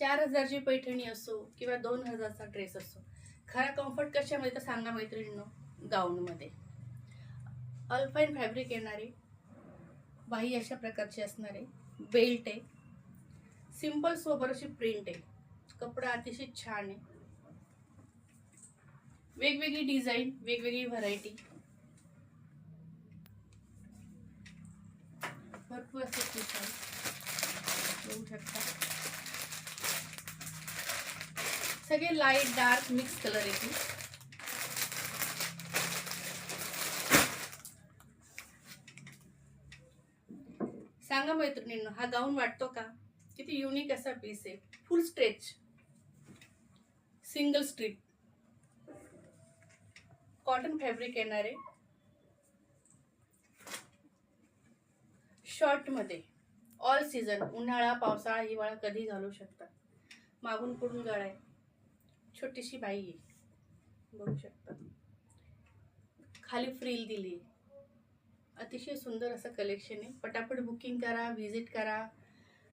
4,000ची पैठणी असो किंवा 2,000चा ड्रेस असो, खरा कम्फर्ट कशामध्ये तर सांगा मैत्रिणींनो, गाऊनमध्ये. अल्पाईन फॅब्रिक येणारे, बाही अशा प्रकारची असणारे, बेल्ट आहे, सिंपल सोबर अशी प्रिंट आहे, कपडा अतिशय छान आहे, वेगवेगळी डिझाईन, वेगवेगळी व्हरायटी, भरपूर असे पीस आहे, बघू शकता. सगळे लाईट डार्क मिक्स कलर येतील. सांगा मैत्रिणींनो, हा गाऊन वाटतो का? किती युनिक असा पीस आहे. फुल stretch, single strip, cotton fabric येणार आहे, शॉर्ट मध्ये, ऑल सीझन, उन्हाळा पावसाळा हिवाळा कधी घालू शकता. मागून पुढून गळा आहे, छोटीशी बाई आहे, बघू शकता. खाली फ्रिल दिली. अतिशय सुंदर असं कलेक्शन आहे. पटापट बुकिंग करा, व्हिजिट करा.